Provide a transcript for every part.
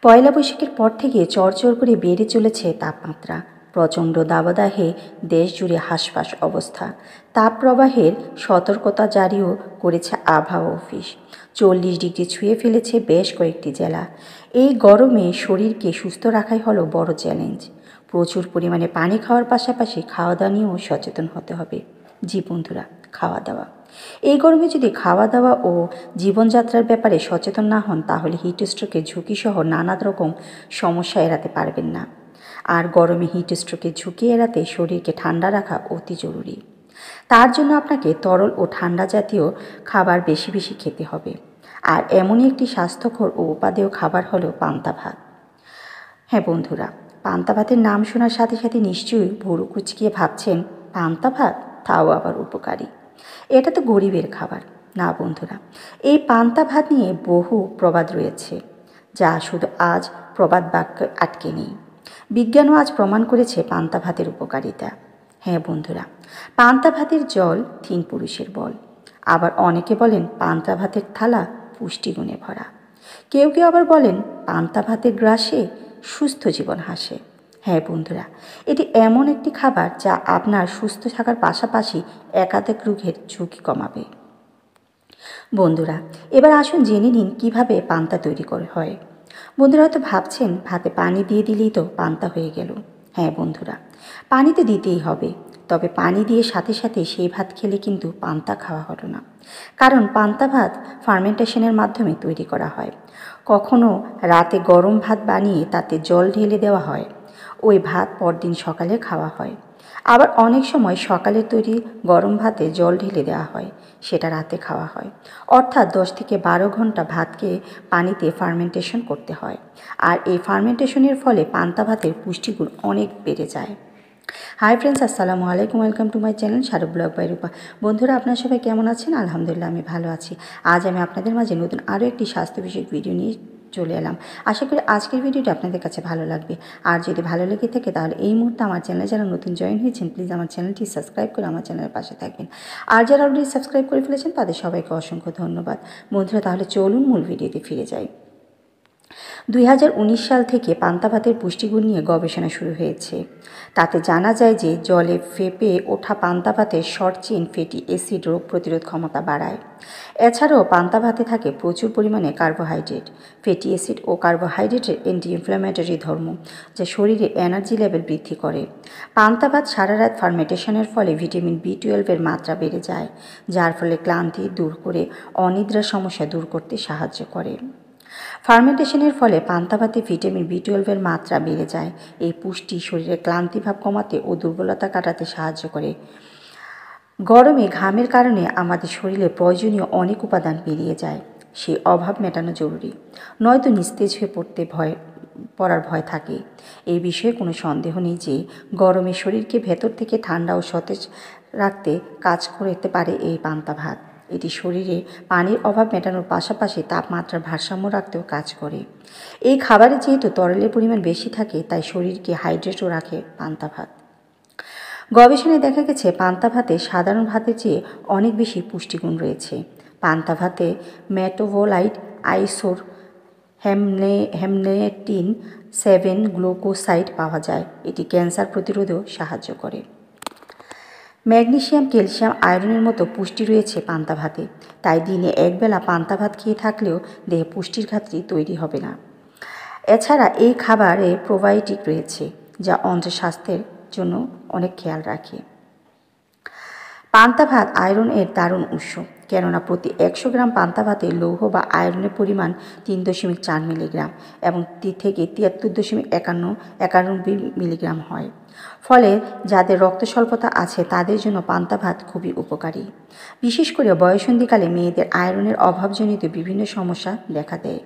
পয়লা বৈশাখের পর থেকে চড়চড় করে বেড়ে চলেছে তাপমাত্রা। প্রচণ্ড দাবদাহে দেশ জুড়ে হাঁসফাঁস অবস্থা। তাপপ্রবাহের সতর্কতা জারিও করেছে আবহাওয়া অফিস। 40 ডিগ্রি ছুঁয়ে ফেলেছে বেশ কয়েকটি জেলা। এই গরমে শরীরকে সুস্থ রাখাই হলো বড় চ্যালেঞ্জ। প্রচুর পরিমাণে পানি খাওয়ার পাশাপাশি খাওয়া দাওয়া নিয়েও সচেতন হতে হবে। জি বন্ধুরা, খাওয়া দাওয়া, এই গরমে যদি খাওয়া দাওয়া ও জীবনযাত্রার ব্যাপারে সচেতন না হন তাহলে হিটস্ট্রোকের ঝুঁকিসহ নানা রকম সমস্যা এড়াতে পারবেন না। আর গরমে হিটস্ট্রোকের ঝুঁকি এড়াতে শরীরকে ঠান্ডা রাখা অতি জরুরি। তার জন্য আপনাকে তরল ও ঠান্ডা জাতীয় খাবার বেশি বেশি খেতে হবে। আর এমনই একটি স্বাস্থ্যকর ও উপাদেয় খাবার হলো পান্তা ভাত। হ্যাঁ বন্ধুরা, পান্তা ভাতের নাম শোনার সাথে সাথে নিশ্চয়ই ভুরু কুচকিয়ে ভাবছেন পান্তা ভাত, তাও আবার উপকারী, এটা তো গরিবের খাবার। না বন্ধুরা, এই পান্তা ভাত নিয়ে বহু প্রবাদ রয়েছে, যা শুধু আজ প্রবাদ বাক্যে আটকে নেই। বিজ্ঞানও আজ প্রমাণ করেছে পান্তা ভাতের উপকারিতা। হ্যাঁ বন্ধুরা, পান্তা ভাতের জল 3 পুরুষের বল। আবার অনেকে বলেন পান্তা ভাতের থালা পুষ্টিগুণে ভরা। কেউ কেউ আবার বলেন পান্তা ভাতের গ্রাসে সুস্থ জীবন হাসে। হ্যাঁ বন্ধুরা, এটি এমন একটি খাবার যা আপনার সুস্থ থাকার পাশাপাশি একাধিক রোগের ঝুঁকি কমাবে। বন্ধুরা, এবার আসুন জেনে নিন কিভাবে পান্তা তৈরি হয়। বন্ধুরা হয়তো ভাবছেন ভাতে পানি দিয়ে দিলেই তো পান্তা হয়ে গেল। হ্যাঁ বন্ধুরা, পানি তো দিতেই হবে, তবে পানি দিয়ে সাথে সাথে সেই ভাত খেলে কিন্তু পান্তা খাওয়া হলো না। কারণ পান্তা ভাত ফার্মেন্টেশনের মাধ্যমে তৈরি করা হয়। কখনো রাতে গরম ভাত বানিয়ে তাতে জল ঢেলে দেওয়া হয়, ওই ভাত পরদিন সকালে খাওয়া হয়। আবার অনেক সময় সকালের তৈরি গরম ভাতে জল ঢেলে দেওয়া হয়, সেটা রাতে খাওয়া হয়। অর্থাৎ 10 থেকে 12 ঘন্টা ভাতকে পানিতে ফার্মেন্টেশন করতে হয়। আর এই ফার্মেন্টেশনের ফলে পান্তা ভাতের পুষ্টিগুণ অনেক বেড়ে যায়। হাই ফ্রেন্ডস, আসসালামু আলাইকুম, welcome to my channel Sharu blog by Rupa. বন্ধুরা, আপনারা সবাই কেমন আছেন? আলহামদুলিল্লাহ, আমি ভালো আছি। আজ আমি আপনাদের মাঝে নতুন আরও একটি স্বাস্থ্য বিষয়ক ভিডিও নিয়ে চলে এলাম। আশা করি আজকের ভিডিওটি আপনাদের কাছে ভালো লাগবে। আর যদি ভালো লেগে থাকে তাহলে এই মুহূর্তে আমার চ্যানেলে যারা নতুন জয়েন হয়েছেন প্লিজ আমার চ্যানেলটি সাবস্ক্রাইব করে আমার চ্যানেলের পাশে থাকবেন। আর যারা অলরেডি সাবস্ক্রাইব করে ফেলেছেন তাদের সবাইকে অসংখ্য ধন্যবাদ। বন্ধুরা, তাহলে চলুন মূল ভিডিওতে ফিরে যাই। 2019 সাল থেকে পান্তা ভাতের পুষ্টিগুণ নিয়ে গবেষণা শুরু হয়েছে। তাতে জানা যায় যে জলে ফেপে ওঠা পান্তা ভাতের শর্ট চেইন ফ্যাটি অ্যাসিড রোগ প্রতিরোধ ক্ষমতা বাড়ায়। এছাড়াও পান্তা ভাতে থাকে প্রচুর পরিমাণে কার্বোহাইড্রেট। ফ্যাটি অ্যাসিড ও কার্বোহাইড্রেটের অ্যান্টি ইনফ্ল্যামেটরি ধর্ম, যা শরীরে এনার্জি লেভেল বৃদ্ধি করে। পান্তা ভাত সারা রাত ফার্মেন্টেশনের ফলে ভিটামিন B12 মাত্রা বেড়ে যায়, যার ফলে ক্লান্তি দূর করে অনিদ্রার সমস্যা দূর করতে সাহায্য করে। ফার্মেন্টেশনের ফলে পান্তা ভাতে ভিটামিন B12 মাত্রা বেড়ে যায়। এই পুষ্টি শরীরের ক্লান্তিভাব কমাতে ও দুর্বলতা কাটাতে সাহায্য করে। গরমে ঘামের কারণে আমাদের শরীরে প্রয়োজনীয় অনেক উপাদান বেরিয়ে যায়, সেই অভাব মেটানো জরুরি, নয়তো নিস্তেজ হয়ে পড়ার ভয় থাকে। এই বিষয়ে কোনো সন্দেহ নেই যে গরমে শরীরকে ভেতর থেকে ঠান্ডা ও সতেজ রাখতে কাজ করতে পারে এই পান্তা ভাত। এটি শরীরে পানির অভাব মেটানোর পাশাপাশি তাপমাত্রার ভারসাম্য রাখতেও কাজ করে। এই খাবারে যেহেতু তরলের পরিমাণ বেশি থাকে তাই শরীরকে হাইড্রেটও রাখে পান্তা ভাত। গবেষণায় দেখা গেছে পান্তা ভাতে সাধারণ ভাতের চেয়ে অনেক বেশি পুষ্টিগুণ রয়েছে। পান্তা ভাতে মেটাবোলাইট আইসোর হেমনেটিন 7 গ্লুকোসাইড পাওয়া যায়। এটি ক্যান্সার প্রতিরোধেও সাহায্য করে। ম্যাগনেসিয়াম, ক্যালসিয়াম, আয়রনের মতো পুষ্টি রয়েছে পান্তা ভাতে, তাই দিনে একবেলা পান্তা ভাত খেয়ে থাকলেও দেহে পুষ্টির ঘাটতি তৈরি হবে না। এছাড়া এই খাবারে প্রোবায়োটিক রয়েছে, যা অন্ত্রের স্বাস্থ্যের জন্য অনেক খেয়াল রাখে। পান্তা ভাত আয়রনের দারুণ উৎস, কেননা প্রতি 100 গ্রাম পান্তা ভাতে লৌহ বা আয়রনের পরিমাণ 3.4 মিলিগ্রাম এবং থেকে 73.91 মিলিগ্রাম হয়। ফলে যাদের রক্ত স্বল্পতা আছে তাদের জন্য পান্তা ভাত খুবই উপকারী। বিশেষ করে বয়ঃসন্ধিকালে মেয়েদের আয়রনের অভাবজনিত বিভিন্ন সমস্যা দেখা দেয়।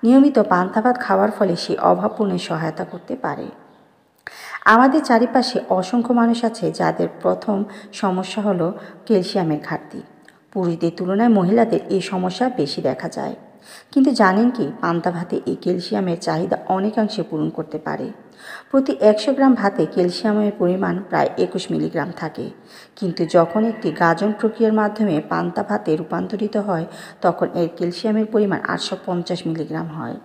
নিয়মিত পান্তা ভাত খাওয়ার ফলে সেই অভাব পূরণে সহায়তা করতে পারে। আমাদের চারিপাশে অসংখ্য মানুষ আছে যাদের প্রথম সমস্যা হলো ক্যালসিয়ামের ঘাটতি। পুরুষদের তুলনায় মহিলাদের এই সমস্যা বেশি দেখা যায়। কিন্তু জানেন কি, পান্তা ভাতে এই ক্যালসিয়ামের চাহিদা অনেকাংশে পূরণ করতে পারে। প্রতি 100 গ্রাম ভাতে ক্যালসিয়ামের পরিমাণ প্রায় 21 মিলিগ্রাম থাকে। কিন্তু যখন একটি গাজন প্রক্রিয়ার মাধ্যমে পান্তা ভাতে রূপান্তরিত হয় তখন এর ক্যালসিয়ামের পরিমাণ 850 মিলিগ্রাম হয়।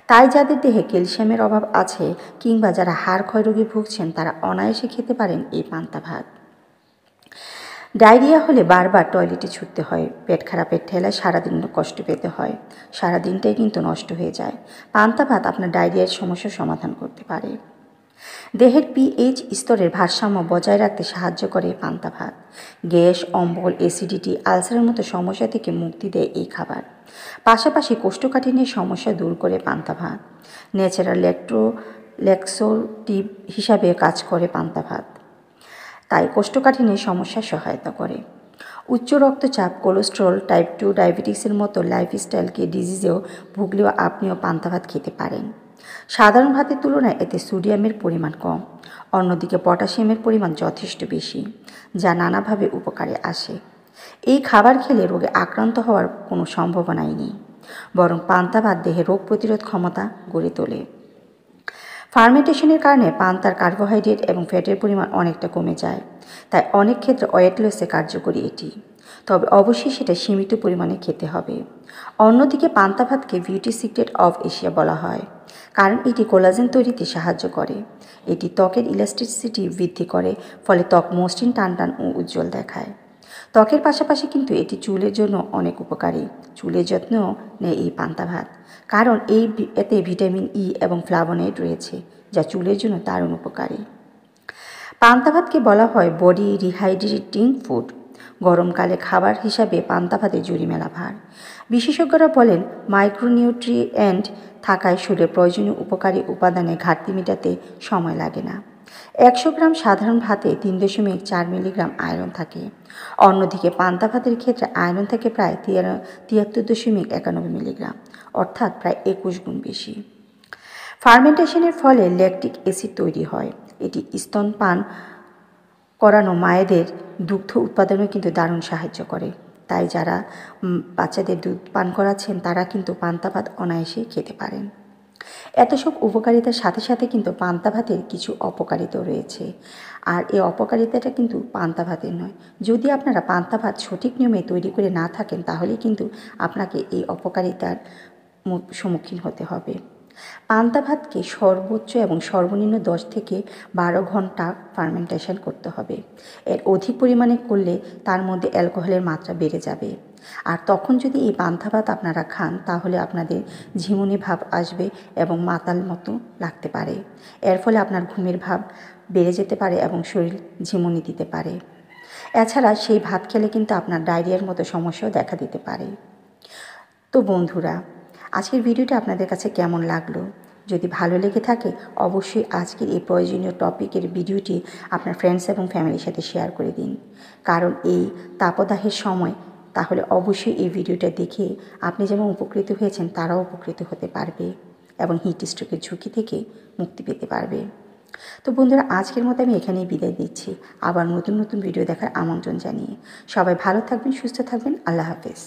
তাই যাদের দেহে ক্যালসিয়ামের অভাব আছে কিংবা যারা হাড় ক্ষয় রোগে ভুগছেন তারা অনায়াসে খেতে পারেন এই পান্তা ভাত। ডায়রিয়া হলে বারবার টয়লেটে ছুটতে হয়, পেট খারাপের ঠেলায় সারাদিন কষ্ট পেতে হয়, সারাদিনটাই কিন্তু নষ্ট হয়ে যায়। পান্তা ভাত আপনার ডায়রিয়ার সমস্যার সমাধান করতে পারে। দেহের পিএইচ স্তরের ভারসাম্য বজায় রাখতে সাহায্য করে পান্তা ভাত। গ্যাস, অম্বল, অ্যাসিডিটি, আলসারের মতো সমস্যা থেকে মুক্তি দেয় এই খাবার। পাশাপাশি কোষ্ঠকাঠিন্যের সমস্যা দূর করে পান্তা ভাত। ন্যাচারাল ল্যাক্সোটিভ হিসাবে কাজ করে পান্তা ভাত, তাই কোষ্ঠকাঠিন্যের সমস্যায় সহায়তা করে। উচ্চ রক্তচাপ, কোলেস্টেরল, টাইপ 2 ডায়াবেটিসের মতো লাইফস্টাইলকে ডিজিজেও ভুগলেও আপনিও পান্তা ভাত খেতে পারেন। সাধারণ ভাতের তুলনায় এতে সোডিয়ামের পরিমাণ কম, অন্যদিকে পটাশিয়ামের পরিমাণ যথেষ্ট বেশি, যা নানাভাবে উপকারে আসে। এই খাবার খেলে রোগে আক্রান্ত হওয়ার কোনো সম্ভাবনাই নেই, বরং পান্তা ভাত দেহে রোগ প্রতিরোধ ক্ষমতা গড়ে তোলে। ফার্মেন্টেশনের কারণে পান্তার কার্বোহাইড্রেট এবং ফ্যাটের পরিমাণ অনেকটা কমে যায়, তাই অনেক ক্ষেত্রে ওয়েট লসে কার্যকরী এটি, তবে অবশ্যই সেটা সীমিত পরিমাণে খেতে হবে। অন্যদিকে পান্তা ভাতকে বিউটি সিক্রেট অফ এশিয়া বলা হয়, কারণ এটি কোলাজেন তৈরিতে সাহায্য করে। এটি ত্বকের ইলাস্টিসিটি বৃদ্ধি করে, ফলে ত্বক মসৃণ, টানটান ও উজ্জ্বল দেখায়। ত্বকের পাশাপাশি কিন্তু এটি চুলের জন্য অনেক উপকারী। চুলের যত্নও নেয় এই পান্তা ভাত, কারণ এতে ভিটামিন ই এবং ফ্লাভোনয়েড রয়েছে, যা চুলের জন্য দারুণ উপকারী। পান্তা ভাতকে বলা হয় বডি রিহাইড্রেটিং ফুড। গরমকালে খাবার হিসাবে পান্তা ভাতে জুড়ি মেলা ভার। বিশেষজ্ঞরা বলেন মাইক্রোনিউট্রিয়েন্ট থাকায় শরীরে প্রয়োজনীয় উপকারী উপাদানের ঘাটতি মেটাতে সময় লাগে না। 100 গ্রাম সাধারণ ভাতে 3.4 মিলিগ্রাম আয়রন থাকে। অন্যদিকে পান্তা ভাতের ক্ষেত্রে আয়রন থাকে প্রায় 73.91 মিলিগ্রাম, অর্থাৎ প্রায় 21 গুণ বেশি। ফার্মেন্টেশনের ফলে ল্যাকটিক অ্যাসিড তৈরি হয়। এটি স্তনপান করানো মায়েদের দুগ্ধ উৎপাদনেও কিন্তু দারুণ সাহায্য করে। তাই যারা বাচ্চাদের দুধ পান করাচ্ছেন তারা কিন্তু পান্তা ভাত অনায়াসে খেতে পারেন। এত সব উপকারিতার সাথে সাথে কিন্তু পান্তা ভাতের কিছু অপকারিতাও রয়েছে, আর এই অপকারিতাটা কিন্তু পান্তা ভাতের নয়। যদি আপনারা পান্তা ভাত সঠিক নিয়মে তৈরি করে না থাকেন তাহলে কিন্তু আপনাকে এই অপকারিতার সম্মুখীন হতে হবে। পান্তা ভাতকে সর্বোচ্চ এবং সর্বনিম্ন 10 থেকে 12 ঘন্টা ফার্মেন্টেশন করতে হবে। এর অধিক পরিমাণে করলে তার মধ্যে অ্যালকোহলের মাত্রা বেড়ে যাবে, আর তখন যদি এই পান্তা ভাত আপনারা খান তাহলে আপনাদের ঝিমুনি ভাব আসবে এবং মাতাল মতো লাগতে পারে। এর ফলে আপনার ঘুমের ভাব বেড়ে যেতে পারে এবং শরীর ঝিমুনি দিতে পারে। এছাড়া সেই ভাত খেলে কিন্তু আপনার ডায়রিয়ার মতো সমস্যাও দেখা দিতে পারে। তো বন্ধুরা, আজকের ভিডিওটা আপনাদের কাছে কেমন লাগলো? যদি ভালো লেগে থাকে অবশ্যই আজকের এই প্রয়োজনীয় টপিকের ভিডিওটি আপনার ফ্রেন্ডস এবং ফ্যামিলির সাথে শেয়ার করে দিন, কারণ এই তাপদাহের সময় তাহলে অবশ্যই এই ভিডিওটা দেখে আপনি যেমন উপকৃত হয়েছেন তারাও উপকৃত হতে পারবে এবং হিট স্ট্রোকের ঝুঁকি থেকে মুক্তি পেতে পারবে। তো বন্ধুরা, আজকের মতো আমি এখানেই বিদায় দিচ্ছি, আবার নতুন নতুন ভিডিও দেখার আমন্ত্রণ জানিয়ে। সবাই ভালো থাকবেন, সুস্থ থাকবেন। আল্লাহ হাফেজ।